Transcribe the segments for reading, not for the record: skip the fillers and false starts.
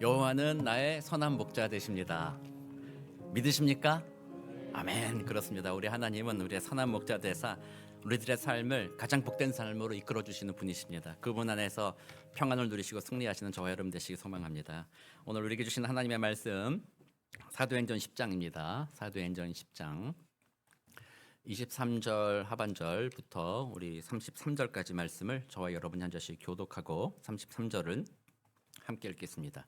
여호와는 나의 선한 목자 되십니다. 믿으십니까? 아멘. 그렇습니다. 우리 하나님은 우리의 선한 목자 되사 우리들의 삶을 가장 복된 삶으로 이끌어 주시는 분이십니다. 그분 안에서 평안을 누리시고 승리하시는 저와 여러분 되시기 소망합니다. 오늘 우리에게 주신 하나님의 말씀 사도행전 10장입니다. 사도행전 10장 23절 하반절부터 우리 33절까지 말씀을 저와 여러분이 한 절씩 교독하고 33절은 함께 읽겠습니다.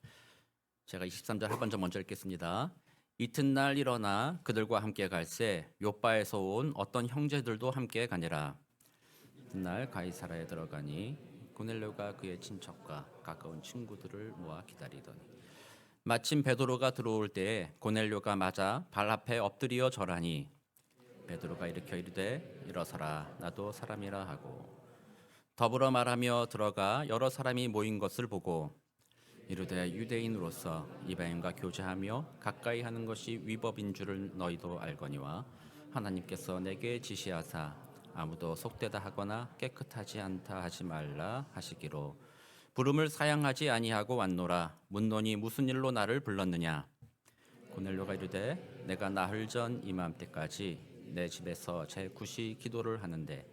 제가 23절 하반절 먼저 읽겠습니다. 이튿날 일어나 그들과 함께 갈새 요바에서 온 어떤 형제들도 함께 가니라. 이튿날 가이사라에 들어가니 고넬료가 그의 친척과 가까운 친구들을 모아 기다리더니 마침 베드로가 들어올 때에 고넬료가 맞아 발 앞에 엎드려 절하니 베드로가 일으켜 이르되 일어서라 나도 사람이라 하고 더불어 말하며 들어가 여러 사람이 모인 것을 보고 이르되 유대인으로서 이방인과 교제하며 가까이 하는 것이 위법인 줄을 너희도 알거니와 하나님께서 내게 지시하사 아무도 속되다 하거나 깨끗하지 않다 하지 말라 하시기로 부름을 사양하지 아니하고 왔노라. 묻노니 무슨 일로 나를 불렀느냐. 고넬료가 이르되 내가 나흘 전 이맘때까지 내 집에서 제9시 기도를 하는데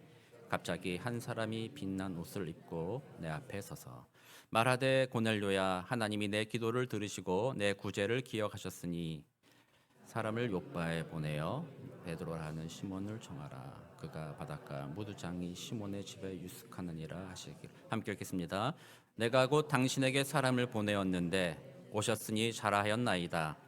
갑자기 한 사람이 빛난 옷을 입고 내 앞에 서서 말하되 고넬료야 하나님이 내 기도를 들으시고 내 구제를 기억하셨으니 사람을 요바에 보내어 베드로라는 시몬을 정하라. 그가 바닷가 무두장이 시몬의 집에 유숙하느니라 하시길. 함께 읽겠습니다. 내가 곧 당신에게 사람을 보내었는데 오셨으니 잘하였나이다.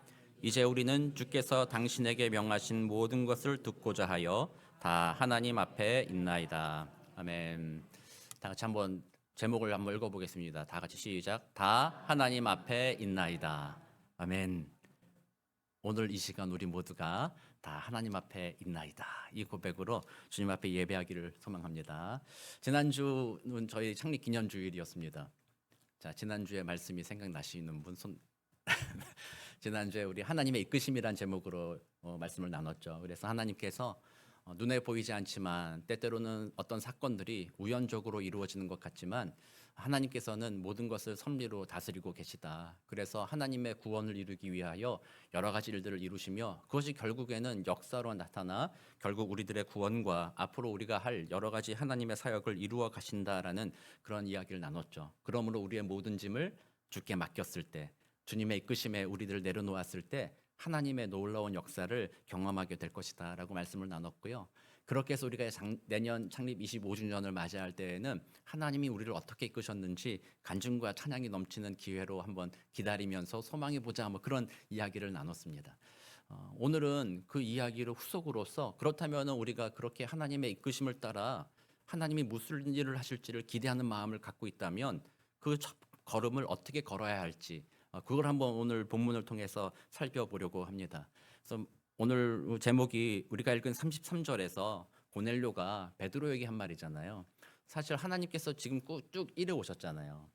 이제 우리는 주께서 당신에게 명하신 모든 것을 듣고자 하여 다 하나님 앞에 있나이다. 아멘. 다 같이 한번 제목을 한번 읽어보겠습니다. 다 같이 시작. 다 하나님 앞에 있나이다. 아멘. 오늘 이 시간 우리 모두가 다 하나님 앞에 있나이다. 이 고백으로 주님 앞에 예배하기를 소망합니다. 지난주는 저희 창립 기념주일이었습니다. 자, 지난주에 말씀이 생각나시는 분 손. 지난주에 우리 하나님의 이끄심이란 제목으로 말씀을 나눴죠. 그래서 하나님께서 눈에 보이지 않지만 때때로는 어떤 사건들이 우연적으로 이루어지는 것 같지만 하나님께서는 모든 것을 섭리로 다스리고 계시다. 그래서 하나님의 구원을 이루기 위하여 여러 가지 일들을 이루시며 그것이 결국에는 역사로 나타나 결국 우리들의 구원과 앞으로 우리가 할 여러 가지 하나님의 사역을 이루어 가신다라는 그런 이야기를 나눴죠. 그러므로 우리의 모든 짐을 주께 맡겼을 때 주님의 이끄심에 우리들을 내려놓았을 때 하나님의 놀라운 역사를 경험하게 될 것이다 라고 말씀을 나눴고요. 그렇게 해서 우리가 내년 창립 25주년을 맞이할 때에는 하나님이 우리를 어떻게 이끄셨는지 간증과 찬양이 넘치는 기회로 한번 기다리면서 소망해보자 뭐 그런 이야기를 나눴습니다. 오늘은 그 이야기를 후속으로서 그렇다면 우리가 그렇게 하나님의 이끄심을 따라 하나님이 무슨 일을 하실지를 기대하는 마음을 갖고 있다면 그 첫 걸음을 어떻게 걸어야 할지 그걸 한번 오늘 본문을 통해서 살펴보려고 합니다. 그래서 오늘 제목이 우리가 읽은 33절에서 고넬료가 베드로에게 한 말이잖아요. 사실 하나님께서 지금 쭉 이래 오셨잖아요.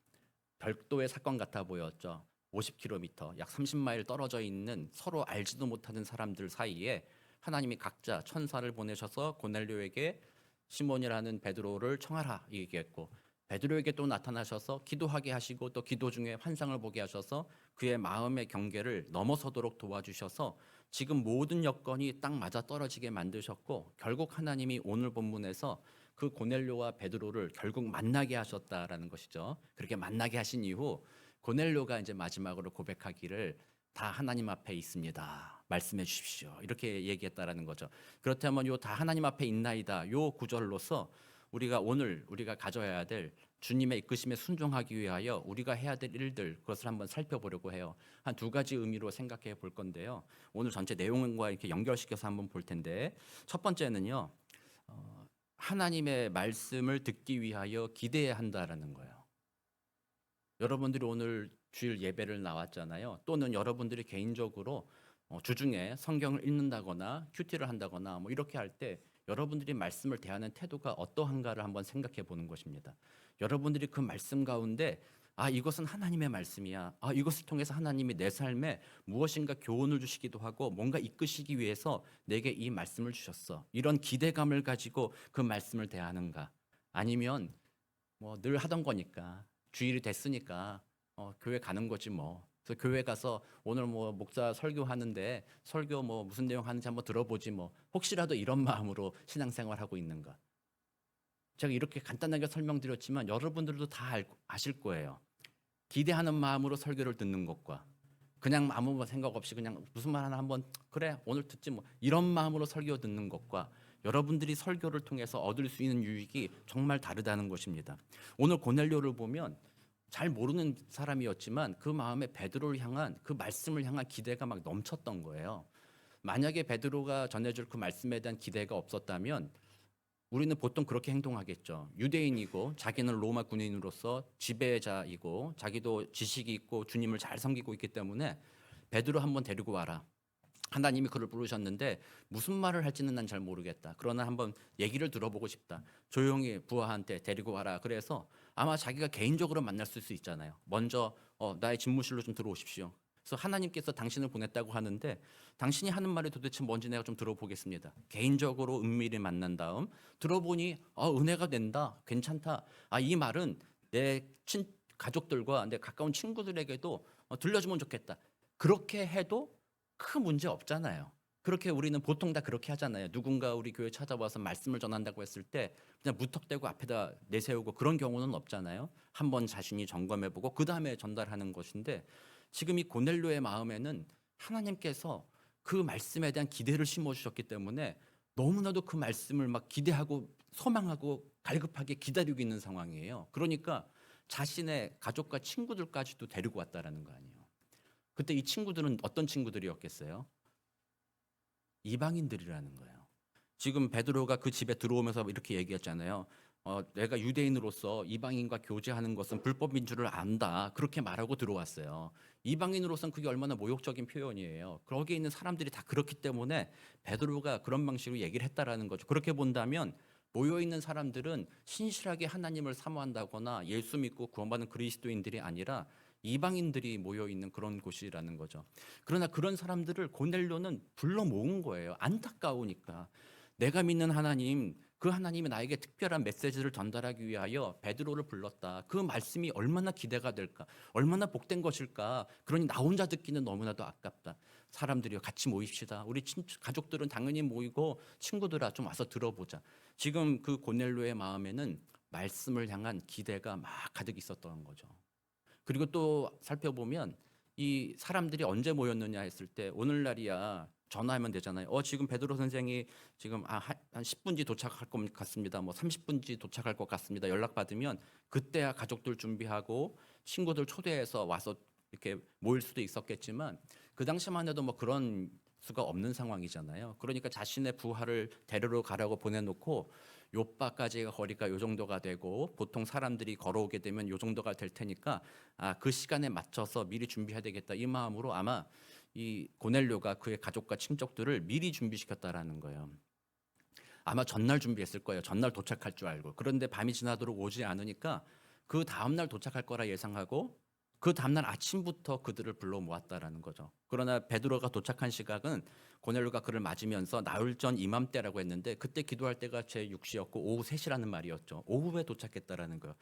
별도의 사건 같아 보였죠. 50km, 약 30마일 떨어져 있는 서로 알지도 못하는 사람들 사이에 하나님이 각자 천사를 보내셔서 고넬료에게 시몬이라는 베드로를 청하라 얘기했고 베드로에게 또 나타나셔서 기도하게 하시고 또 기도 중에 환상을 보게 하셔서 그의 마음의 경계를 넘어서도록 도와주셔서 지금 모든 여건이 딱 맞아 떨어지게 만드셨고 결국 하나님이 오늘 본문에서 그 고넬료와 베드로를 결국 만나게 하셨다라는 것이죠. 그렇게 만나게 하신 이후 고넬료가 이제 마지막으로 고백하기를 다 하나님 앞에 있습니다. 말씀해 주십시오. 이렇게 얘기했다라는 거죠. 그렇다면 요 다 하나님 앞에 있나이다. 요 구절로서 우리가 가져야 될 주님의 이끄심에 순종하기 위하여 우리가 해야 될 일들 그것을 한번 살펴보려고 해요. 한 두 가지 의미로 생각해 볼 건데요. 오늘 전체 내용과 이렇게 연결시켜서 한번 볼 텐데 첫 번째는요. 하나님의 말씀을 듣기 위하여 기대해야 한다라는 거예요. 여러분들이 오늘 주일 예배를 나왔잖아요. 또는 여러분들이 개인적으로 주중에 성경을 읽는다거나 큐티를 한다거나 뭐 이렇게 할 때 여러분들이 말씀을 대하는 태도가 어떠한가를 한번 생각해 보는 것입니다. 여러분들이 그 말씀 가운데 이것은 하나님의 말씀이야. 이것을 통해서 하나님이 내 삶에 무엇인가 교훈을 주시기도 하고 뭔가 이끄시기 위해서 내게 이 말씀을 주셨어. 이런 기대감을 가지고 그 말씀을 대하는가? 아니면 뭐 늘 하던 거니까 주일이 됐으니까 교회 가는 거지 뭐 그래서 교회 가서 오늘 뭐 목사 설교하는데 설교 뭐 무슨 내용 하는지 한번 들어보지 뭐 혹시라도 이런 마음으로 신앙생활하고 있는가? 제가 이렇게 간단하게 설명드렸지만 여러분들도 다 아실 거예요. 기대하는 마음으로 설교를 듣는 것과 그냥 아무 생각 없이 그냥 무슨 말 하나 한번 그래 오늘 듣지 뭐 이런 마음으로 설교 듣는 것과 여러분들이 설교를 통해서 얻을 수 있는 유익이 정말 다르다는 것입니다. 오늘 고넬료를 보면 잘 모르는 사람이었지만 그 마음에 베드로를 향한 그 말씀을 향한 기대가 막 넘쳤던 거예요. 만약에 베드로가 전해줄 그 말씀에 대한 기대가 없었다면 우리는 보통 그렇게 행동하겠죠. 유대인이고 자기는 로마 군인으로서 지배자이고 자기도 지식이 있고 주님을 잘 섬기고 있기 때문에 베드로 한번 데리고 와라. 하나님이 그를 부르셨는데 무슨 말을 할지는 난 잘 모르겠다. 그러나 한번 얘기를 들어보고 싶다. 조용히 부하한테 데리고 와라. 그래서 아마 자기가 개인적으로 만날 수 있잖아요. 먼저 나의 집무실로 좀 들어오십시오. 그래서 하나님께서 당신을 보냈다고 하는데 당신이 하는 말이 도대체 뭔지 내가 좀 들어보겠습니다. 개인적으로 은밀히 만난 다음 들어보니 은혜가 된다. 괜찮다. 이 말은 내 가족들과 내 가까운 친구들에게도 들려주면 좋겠다. 그렇게 해도 큰 문제 없잖아요. 그렇게 우리는 보통 다 그렇게 하잖아요. 누군가 우리 교회 찾아와서 말씀을 전한다고 했을 때 그냥 무턱대고 앞에다 내세우고 그런 경우는 없잖아요. 한번 자신이 점검해보고 그 다음에 전달하는 것인데 지금 이 고넬료의 마음에는 하나님께서 그 말씀에 대한 기대를 심어주셨기 때문에 너무나도 그 말씀을 막 기대하고 소망하고 갈급하게 기다리고 있는 상황이에요. 그러니까 자신의 가족과 친구들까지도 데리고 왔다라는 거 아니에요. 그때 이 친구들은 어떤 친구들이었겠어요? 이방인들이라는 거예요. 지금 베드로가 그 집에 들어오면서 이렇게 얘기했잖아요. 내가 유대인으로서 이방인과 교제하는 것은 불법인 줄을 안다. 그렇게 말하고 들어왔어요. 이방인으로서는 그게 얼마나 모욕적인 표현이에요. 거기에 있는 사람들이 다 그렇기 때문에 베드로가 그런 방식으로 얘기를 했다라는 거죠. 그렇게 본다면 모여 있는 사람들은 신실하게 하나님을 사모한다거나 예수 믿고 구원받는 그리스도인들이 아니라 이방인들이 모여 있는 그런 곳이라는 거죠. 그러나 그런 사람들을 고넬료는 불러 모은 거예요. 안타까우니까. 내가 믿는 하나님, 그 하나님이 나에게 특별한 메시지를 전달하기 위하여 베드로를 불렀다. 그 말씀이 얼마나 기대가 될까? 얼마나 복된 것일까? 그러니 나 혼자 듣기는 너무나도 아깝다. 사람들이요, 같이 모입시다. 우리 가족들은 당연히 모이고 친구들아 좀 와서 들어보자. 지금 그 고넬료의 마음에는 말씀을 향한 기대가 막 가득 있었던 거죠. 그리고 또 살펴보면 이 사람들이 언제 모였느냐 했을 때 오늘날이야 전화하면 되잖아요. 지금 베드로 선생이 지금 한 10분 뒤 도착할 것 같습니다. 뭐 30분 뒤 도착할 것 같습니다. 연락 받으면 그때야 가족들 준비하고 친구들 초대해서 와서 이렇게 모일 수도 있었겠지만 그 당시만 해도 뭐 그런 수가 없는 상황이잖아요. 그러니까 자신의 부하를 데리러 가라고 보내놓고 요바까지가 거리가 요 정도가 되고 보통 사람들이 걸어오게 되면 요 정도가 될 테니까 그 시간에 맞춰서 미리 준비해야 되겠다 이 마음으로 아마 이 고넬료가 그의 가족과 친척들을 미리 준비시켰다라는 거예요. 아마 전날 준비했을 거예요. 전날 도착할 줄 알고. 그런데 밤이 지나도록 오지 않으니까 그 다음날 도착할 거라 예상하고 그 다음날 아침부터 그들을 불러 모았다라는 거죠. 그러나 베드로가 도착한 시각은 고넬료가 그를 맞으면서 나흘 전 이맘때라고 했는데 그때 기도할 때가 제 6시였고 오후 3시라는 말이었죠. 오후에 도착했다라는 거예요.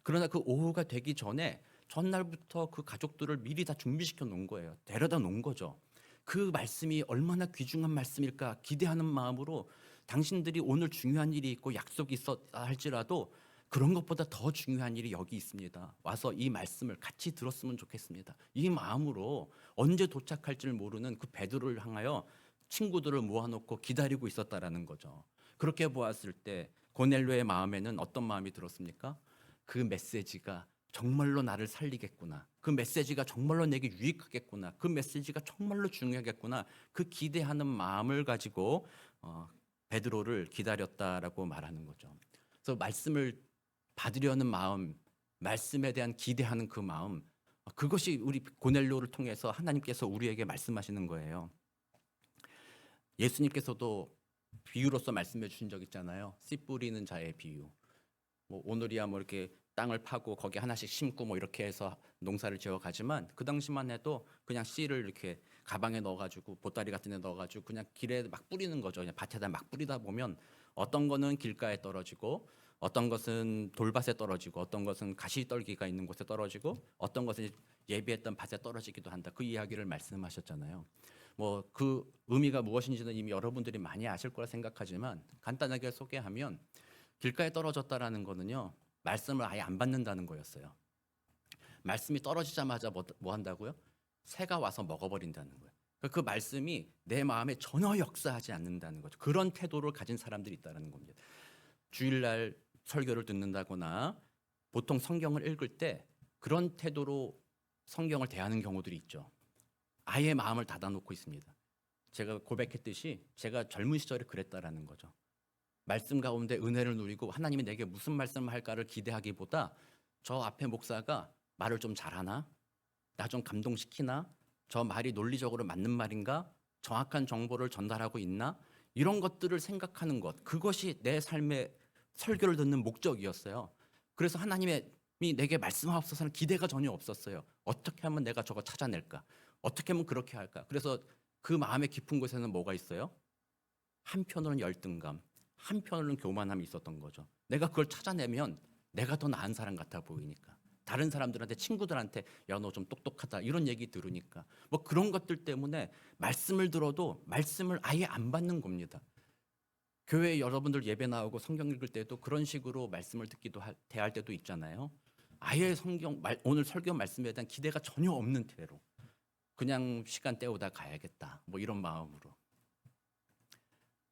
그러나 그 오후가 되기 전에 전날부터 그 가족들을 미리 다 준비시켜 놓은 거예요. 데려다 놓은 거죠. 그 말씀이 얼마나 귀중한 말씀일까 기대하는 마음으로 당신들이 오늘 중요한 일이 있고 약속이 있었다 할지라도 그런 것보다 더 중요한 일이 여기 있습니다. 와서 이 말씀을 같이 들었으면 좋겠습니다. 이 마음으로 언제 도착할지를 모르는 그 베드로를 향하여 친구들을 모아놓고 기다리고 있었다라는 거죠. 그렇게 보았을 때 고넬료의 마음에는 어떤 마음이 들었습니까? 그 메시지가 정말로 나를 살리겠구나. 그 메시지가 정말로 내게 유익하겠구나. 그 메시지가 정말로 중요하겠구나. 그 기대하는 마음을 가지고 베드로를 기다렸다라고 말하는 거죠. 그래서 말씀을 받으려는 마음, 말씀에 대한 기대하는 그 마음, 그것이 우리 고넬료를 통해서 하나님께서 우리에게 말씀하시는 거예요. 예수님께서도 비유로서 말씀해 주신 적 있잖아요. 씨 뿌리는 자의 비유. 뭐 오늘이야 뭐 이렇게 땅을 파고 거기 하나씩 심고 뭐 이렇게 해서 농사를 지어 가지만 그 당시만 해도 그냥 씨를 이렇게 가방에 넣어가지고 보따리 같은 데 넣어가지고 그냥 길에 막 뿌리는 거죠. 그냥 밭에다 막 뿌리다 보면 어떤 거는 길가에 떨어지고 어떤 것은 돌밭에 떨어지고 어떤 것은 가시떨기가 있는 곳에 떨어지고 어떤 것은 예비했던 밭에 떨어지기도 한다. 그 이야기를 말씀하셨잖아요. 뭐 그 의미가 무엇인지는 이미 여러분들이 많이 아실 거라 생각하지만 간단하게 소개하면 길가에 떨어졌다라는 거는요. 말씀을 아예 안 받는다는 거였어요. 말씀이 떨어지자마자 뭐 한다고요? 새가 와서 먹어버린다는 거예요. 그 말씀이 내 마음에 전혀 역사하지 않는다는 거죠. 그런 태도를 가진 사람들이 있다는 겁니다. 주일날 설교를 듣는다거나 보통 성경을 읽을 때 그런 태도로 성경을 대하는 경우들이 있죠. 아예 마음을 닫아놓고 있습니다. 제가 고백했듯이 제가 젊은 시절에 그랬다라는 거죠. 말씀 가운데 은혜를 누리고 하나님이 내게 무슨 말씀을 할까를 기대하기보다 저 앞에 목사가 말을 좀 잘하나? 나 좀 감동시키나? 저 말이 논리적으로 맞는 말인가? 정확한 정보를 전달하고 있나? 이런 것들을 생각하는 것, 그것이 내 삶의 설교를 듣는 목적이었어요. 그래서 하나님이 내게 말씀하옵소서는 기대가 전혀 없었어요. 어떻게 하면 내가 저거 찾아낼까? 어떻게 하면 그렇게 할까? 그래서 그 마음의 깊은 곳에는 뭐가 있어요? 한편으로는 열등감, 한편으로는 교만함이 있었던 거죠. 내가 그걸 찾아내면 내가 더 나은 사람 같아 보이니까. 다른 사람들한테, 친구들한테 야, 너 좀 똑똑하다 이런 얘기 들으니까 뭐 그런 것들 때문에 말씀을 들어도 말씀을 아예 안 받는 겁니다. 교회 여러분들 예배 나오고 성경 읽을 때도 그런 식으로 말씀을 듣기도 대할 때도 있잖아요. 아예 오늘 설교 말씀에 대한 기대가 전혀 없는 태로 그냥 시간 때우다 가야겠다 뭐 이런 마음으로.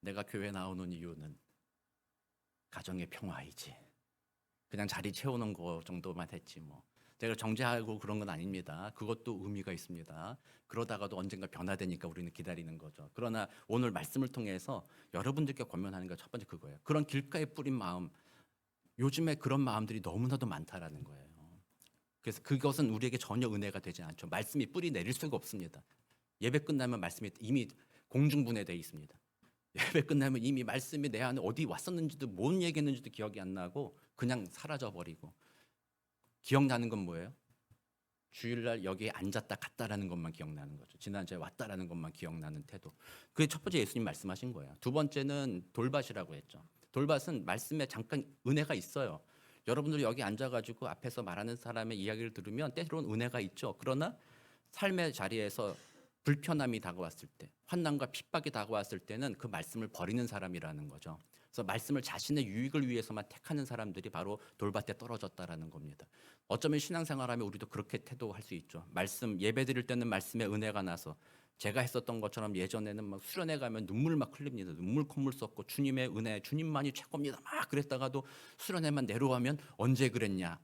내가 교회 나오는 이유는 가정의 평화이지. 그냥 자리 채우는 거 정도만 했지 뭐. 제가 정죄하고 그런 건 아닙니다. 그것도 의미가 있습니다. 그러다가도 언젠가 변화되니까 우리는 기다리는 거죠. 그러나 오늘 말씀을 통해서 여러분들께 권면하는 게 첫 번째 그거예요. 그런 길가에 뿌린 마음, 요즘에 그런 마음들이 너무나도 많다라는 거예요. 그래서 그것은 우리에게 전혀 은혜가 되지 않죠. 말씀이 뿌리 내릴 수가 없습니다. 예배 끝나면 말씀이 이미 공중분해되어 있습니다. 예배 끝나면 이미 말씀이 내 안에 어디 왔었는지도 뭔 얘기했는지도 기억이 안 나고 그냥 사라져버리고, 기억나는 건 뭐예요? 주일날 여기에 앉았다 갔다라는 것만 기억나는 거죠. 지난주에 왔다라는 것만 기억나는 태도. 그게 첫 번째 예수님 말씀하신 거예요. 두 번째는 돌밭이라고 했죠. 돌밭은 말씀에 잠깐 은혜가 있어요. 여러분들이 여기 앉아가지고 앞에서 말하는 사람의 이야기를 들으면 때로는 은혜가 있죠. 그러나 삶의 자리에서 불편함이 다가왔을 때, 환난과 핍박이 다가왔을 때는 그 말씀을 버리는 사람이라는 거죠. 그래서 말씀을 자신의 유익을 위해서만 택하는 사람들이 바로 돌밭에 떨어졌다라는 겁니다. 어쩌면 신앙생활하면 우리도 그렇게 태도할 수 있죠. 말씀 예배드릴 때는 말씀의 은혜가 나서 제가 했었던 것처럼 예전에는 막 수련회 가면 눈물 막 흘립니다. 눈물 콧물 쏟고 주님의 은혜, 주님만이 최고입니다. 막 그랬다가도 수련회만 내려가면 언제 그랬냐?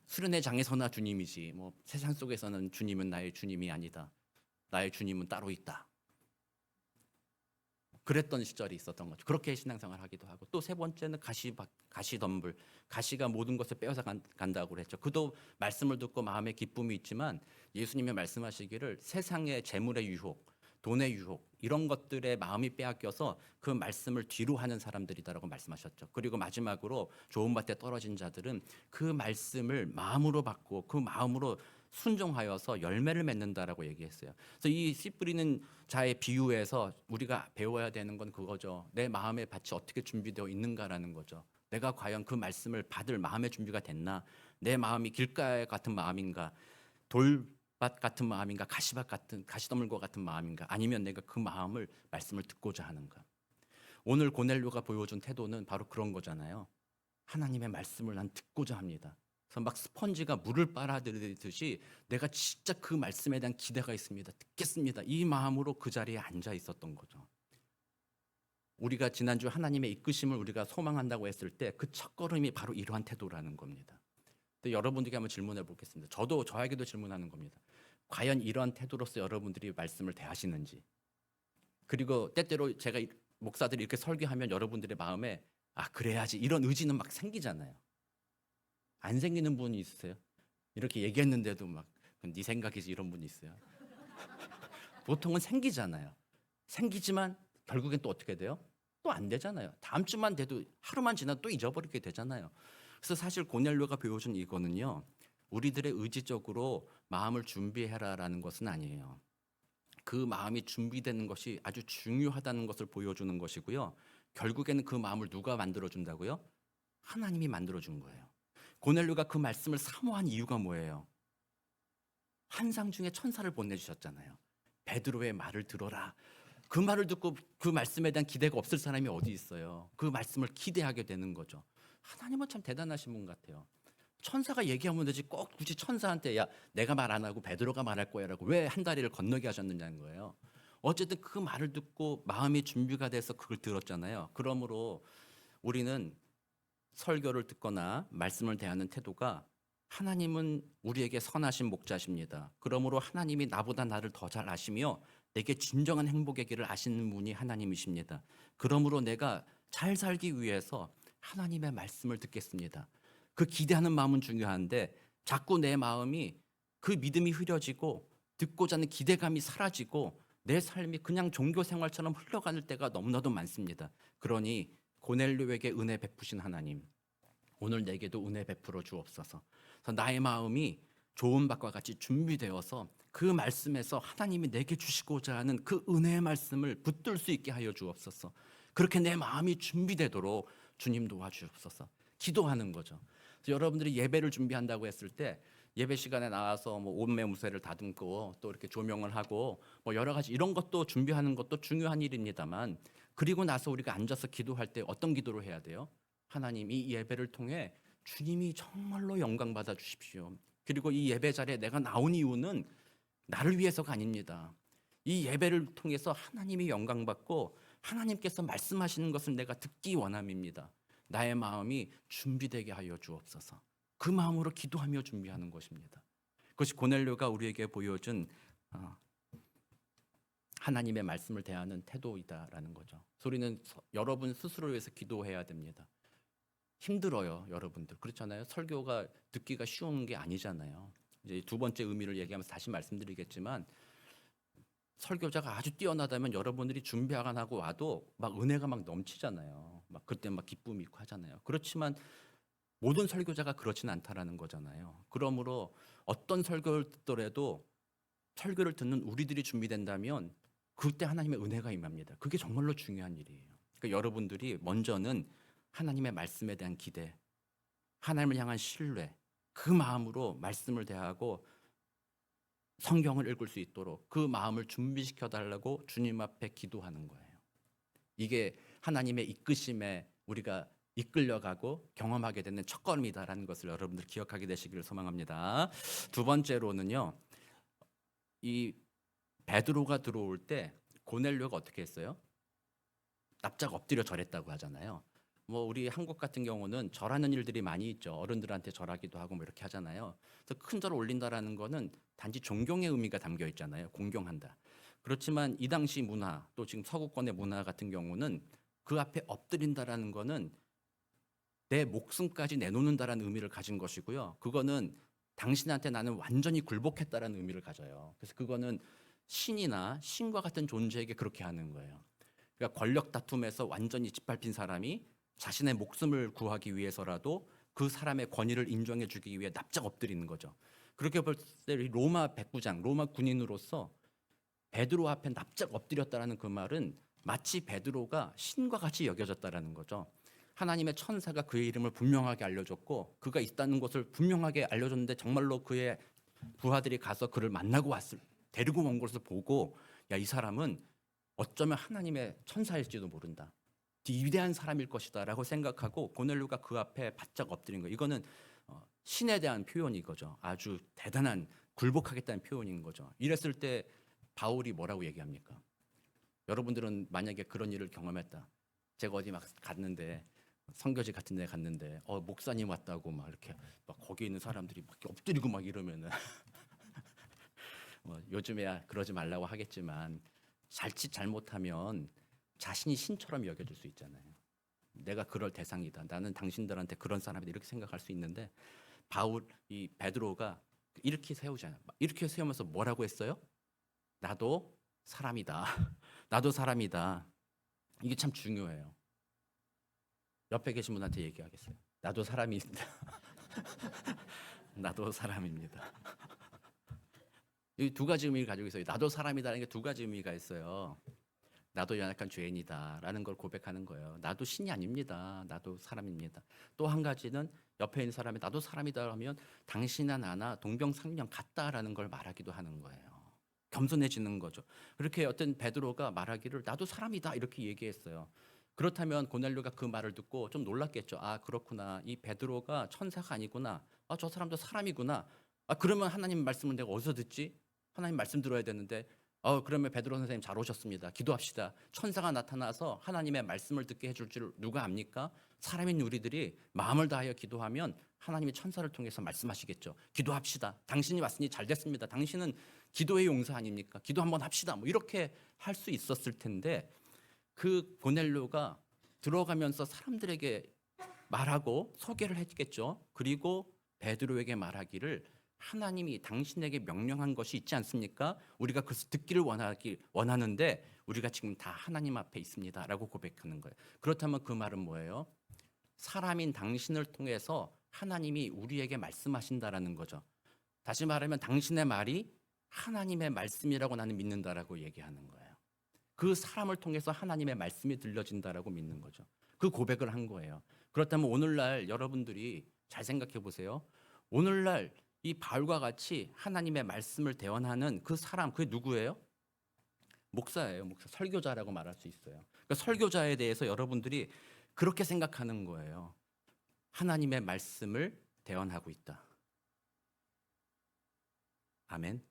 수련회장에서나 주님이지. 뭐 세상 속에서는 주님은 나의 주님이 아니다. 나의 주님은 따로 있다. 그랬던 시절이 있었던 거죠. 그렇게 신앙생활을 하기도 하고, 또 세 번째는 가시덤불, 가시가 모든 것을 빼앗아 간다고 했죠. 그도 말씀을 듣고 마음에 기쁨이 있지만 예수님이 말씀하시기를 세상의 재물의 유혹, 돈의 유혹 이런 것들에 마음이 빼앗겨서 그 말씀을 뒤로 하는 사람들이다라고 말씀하셨죠. 그리고 마지막으로 좋은 밭에 떨어진 자들은 그 말씀을 마음으로 받고 그 마음으로 순종하여서 열매를 맺는다라고 얘기했어요. 그래서 이 씨 뿌리는 자의 비유에서 우리가 배워야 되는 건 그거죠. 내 마음의 밭이 어떻게 준비되어 있는가라는 거죠. 내가 과연 그 말씀을 받을 마음의 준비가 됐나? 내 마음이 길가 같은 마음인가? 돌밭 같은 마음인가? 가시덤불과 같은 마음인가? 아니면 내가 그 마음을 말씀을 듣고자 하는가? 오늘 고넬료가 보여준 태도는 바로 그런 거잖아요. 하나님의 말씀을 난 듣고자 합니다. 그래서 막 스펀지가 물을 빨아들이듯이 내가 진짜 그 말씀에 대한 기대가 있습니다. 듣겠습니다. 이 마음으로 그 자리에 앉아 있었던 거죠. 우리가 지난주 하나님의 이끄심을 우리가 소망한다고 했을 때 그 첫걸음이 바로 이러한 태도라는 겁니다. 근데 여러분들께 한번 질문해 보겠습니다. 저도 저에게도 질문하는 겁니다. 과연 이러한 태도로서 여러분들이 말씀을 대하시는지. 그리고 때때로 제가 목사들이 이렇게 설교하면 여러분들의 마음에 아 그래야지 이런 의지는 막 생기잖아요. 안 생기는 분이 있으세요? 이렇게 얘기했는데도 막 네 생각이지 이런 분이 있어요. 보통은 생기잖아요. 생기지만 결국엔 또 어떻게 돼요? 또 안 되잖아요. 다음 주만 돼도 하루만 지나도 또 잊어버리게 되잖아요. 그래서 사실 고넬료가 배워준 이거는요. 우리들의 의지적으로 마음을 준비해라라는 것은 아니에요. 그 마음이 준비되는 것이 아주 중요하다는 것을 보여주는 것이고요. 결국에는 그 마음을 누가 만들어준다고요? 하나님이 만들어준 거예요. 고넬료가 그 말씀을 사모한 이유가 뭐예요? 환상 중에 천사를 보내주셨잖아요. 베드로의 말을 들어라. 그 말을 듣고 그 말씀에 대한 기대가 없을 사람이 어디 있어요? 그 말씀을 기대하게 되는 거죠. 하나님은 참 대단하신 분 같아요. 천사가 얘기하면 되지 꼭 굳이 천사한테 야 내가 말 안 하고 베드로가 말할 거야라고 왜 한 다리를 건너게 하셨느냐는 거예요. 어쨌든 그 말을 듣고 마음이 준비가 돼서 그걸 들었잖아요. 그러므로 우리는 설교를 듣거나 말씀을 대하는 태도가 하나님은 우리에게 선하신 목자십니다. 그러므로 하나님이 나보다 나를 더 잘 아시며 내게 진정한 행복의 길을 아시는 분이 하나님이십니다. 그러므로 내가 잘 살기 위해서 하나님의 말씀을 듣겠습니다. 그 기대하는 마음은 중요한데 자꾸 내 마음이 그 믿음이 흐려지고 듣고자 하는 기대감이 사라지고 내 삶이 그냥 종교 생활처럼 흘러가는 때가 너무나도 많습니다. 그러니 고넬료에게 은혜 베푸신 하나님, 오늘 내게도 은혜 베풀어 주옵소서. 그래서 나의 마음이 좋은 것과 같이 준비되어서 그 말씀에서 하나님이 내게 주시고자 하는 그 은혜의 말씀을 붙들 수 있게 하여 주옵소서. 그렇게 내 마음이 준비되도록 주님 도와주옵소서. 기도하는 거죠. 그래서 여러분들이 예배를 준비한다고 했을 때 예배 시간에 나와서 뭐 옷매 무쇠를 다듬고 또 이렇게 조명을 하고 뭐 여러 가지 이런 것도 준비하는 것도 중요한 일입니다만, 그리고 나서 우리가 앉아서 기도할 때 어떤 기도를 해야 돼요? 하나님, 이 예배를 통해 주님이 정말로 영광 받아 주십시오. 그리고 이 예배 자리에 내가 나온 이유는 나를 위해서가 아닙니다. 이 예배를 통해서 하나님이 영광 받고 하나님께서 말씀하시는 것을 내가 듣기 원함입니다. 나의 마음이 준비되게 하여 주옵소서. 그 마음으로 기도하며 준비하는 것입니다. 그것이 고넬료가 우리에게 보여준 하나님의 말씀을 대하는 태도이다라는 거죠. 우리는 여러분 스스로를 위해서 기도해야 됩니다. 힘들어요, 여러분들. 그렇잖아요. 설교가 듣기가 쉬운 게 아니잖아요. 이제 두 번째 의미를 얘기하면서 다시 말씀드리겠지만, 설교자가 아주 뛰어나다면 여러분들이 준비 안 하고 와도 막 은혜가 막 넘치잖아요. 막 그때 막 기쁨이 있고 하잖아요. 그렇지만 모든 설교자가 그렇지는 않다라는 거잖아요. 그러므로 어떤 설교를 듣더라도 설교를 듣는 우리들이 준비된다면 그때 하나님의 은혜가 임합니다. 그게 정말로 중요한 일이에요. 그러니까 여러분들이 먼저는 하나님의 말씀에 대한 기대, 하나님을 향한 신뢰, 그 마음으로 말씀을 대하고 성경을 읽을 수 있도록 그 마음을 준비시켜 달라고 주님 앞에 기도하는 거예요. 이게 하나님의 이끄심에 우리가 이끌려가고 경험하게 되는 첫걸음이다라는 것을 여러분들 기억하게 되시기를 소망합니다. 두 번째로는요, 이 베드로가 들어올 때 고넬료가 어떻게 했어요? 납작 엎드려 절했다고 하잖아요. 뭐 우리 한국 같은 경우는 절하는 일들이 많이 있죠. 어른들한테 절하기도 하고 뭐 이렇게 하잖아요. 그래서 큰 절을 올린다라는 거는 단지 존경의 의미가 담겨 있잖아요. 공경한다. 그렇지만 이 당시 문화, 또 지금 서구권의 문화 같은 경우는 그 앞에 엎드린다라는 거는 내 목숨까지 내놓는다라는 의미를 가진 것이고요. 그거는 당신한테 나는 완전히 굴복했다라는 의미를 가져요. 그래서 그거는 신이나 신과 같은 존재에게 그렇게 하는 거예요. 그러니까 권력 다툼에서 완전히 짓밟힌 사람이 자신의 목숨을 구하기 위해서라도 그 사람의 권위를 인정해 주기 위해 납작 엎드리는 거죠. 그렇게 볼 때 로마 백부장, 로마 군인으로서 베드로 앞에 납작 엎드렸다라는 그 말은 마치 베드로가 신과 같이 여겨졌다라는 거죠. 하나님의 천사가 그의 이름을 분명하게 알려줬고 그가 있다는 것을 분명하게 알려줬는데 정말로 그의 부하들이 가서 그를 만나고 데리고 온 것을 보고 야, 이 사람은 어쩌면 하나님의 천사일지도 모른다. 위대한 사람일 것이다라고 생각하고 고넬료가 그 앞에 바짝 엎드린 거예요. 이거는 신에 대한 표현인 거죠. 아주 대단한 굴복하겠다는 표현인 거죠. 이랬을 때 바울이 뭐라고 얘기합니까? 여러분들은 만약에 그런 일을 경험했다. 제가 어디 막 갔는데 선교지 같은 데 갔는데 목사님 왔다고 막 이렇게 막 거기 있는 사람들이 막 엎드리고 막 이러면은 뭐 요즘에야 그러지 말라고 하겠지만 자칫 잘못하면 자신이 신처럼 여겨질 수 있잖아요. 내가 그럴 대상이다. 나는 당신들한테 그런 사람이다. 이렇게 생각할 수 있는데 이 베드로가 이렇게 세우잖아요. 이렇게 세우면서 뭐라고 했어요? 나도 사람이다. 나도 사람이다. 이게 참 중요해요. 옆에 계신 분한테 얘기하겠어요. 나도 사람입니다. 나도 사람입니다. 이 두 가지 의미를 가지고 있어요. 나도 사람이다라는 게 두 가지 의미가 있어요. 나도 연약한 죄인이다라는 걸 고백하는 거예요. 나도 신이 아닙니다. 나도 사람입니다. 또 한 가지는 옆에 있는 사람이 나도 사람이다 하면 당신이나 나나 동병상련 같다라는 걸 말하기도 하는 거예요. 겸손해지는 거죠. 그렇게 어떤 베드로가 말하기를 나도 사람이다 이렇게 얘기했어요. 그렇다면 고넬료가 그 말을 듣고 좀 놀랐겠죠. 아 그렇구나. 이 베드로가 천사가 아니구나. 아 저 사람도 사람이구나. 아 그러면 하나님 말씀을 내가 어디서 듣지? 하나님 말씀 들어야 되는데 그러면 베드로 선생님 잘 오셨습니다. 기도합시다. 천사가 나타나서 하나님의 말씀을 듣게 해줄 줄 누가 압니까? 사람인 우리들이 마음을 다하여 기도하면 하나님이 천사를 통해서 말씀하시겠죠. 기도합시다. 당신이 왔으니 잘 됐습니다. 당신은 기도의 용사 아닙니까? 기도 한번 합시다. 뭐 이렇게 할 수 있었을 텐데 그 고넬료가 들어가면서 사람들에게 말하고 소개를 했겠죠. 그리고 베드로에게 말하기를 하나님이 당신에게 명령한 것이 있지 않습니까? 우리가 그것을 듣기를 원하는데 우리가 지금 다 하나님 앞에 있습니다라고 고백하는 거예요. 그렇다면 그 말은 뭐예요? 사람인 당신을 통해서 하나님이 우리에게 말씀하신다라는 거죠. 다시 말하면 당신의 말이 하나님의 말씀이라고 나는 믿는다라고 얘기하는 거예요. 그 사람을 통해서 하나님의 말씀이 들려진다라고 믿는 거죠. 그 고백을 한 거예요. 그렇다면 오늘날 여러분들이 잘 생각해 보세요. 오늘날 이 바울과 같이 하나님의 말씀을 대언하는 그 사람, 그게 누구예요? 목사예요. 목사, 설교자라고 말할 수 있어요. 그러니까 설교자에 대해서 여러분들이 그렇게 생각하는 거예요. 하나님의 말씀을 대언하고 있다. 아멘.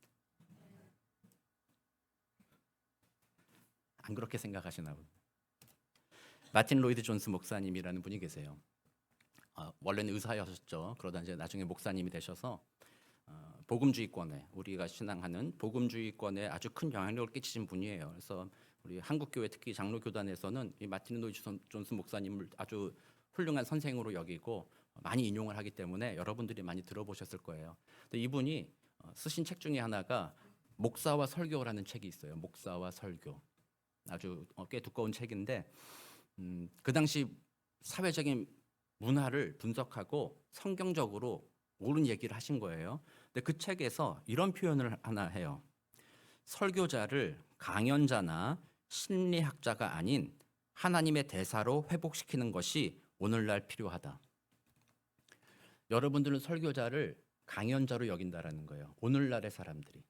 안 그렇게 생각하시나 보다. 마틴 로이드 존스 목사님이라는 분이 계세요. 원래는 의사였었죠. 그러다 이제 나중에 목사님이 되셔서 복음주의권에 우리가 신앙하는 복음주의권에 아주 큰 영향력을 끼치신 분이에요. 그래서 우리 한국교회 특히 장로교단에서는 이 마틴 로이드 존스 목사님을 아주 훌륭한 선생으로 여기고 많이 인용을 하기 때문에 여러분들이 많이 들어보셨을 거예요. 근데 이분이 쓰신 책 중에 하나가 목사와 설교라는 책이 있어요. 목사와 설교. 아주 꽤 두꺼운 책인데 그 당시 사회적인 문화를 분석하고 성경적으로 옳은 얘기를 하신 거예요. 근데 그 책에서 이런 표현을 하나 해요. 설교자를 강연자나 심리학자가 아닌 하나님의 대사로 회복시키는 것이 오늘날 필요하다. 여러분들은 설교자를 강연자로 여긴다라는 거예요. 오늘날의 사람들이.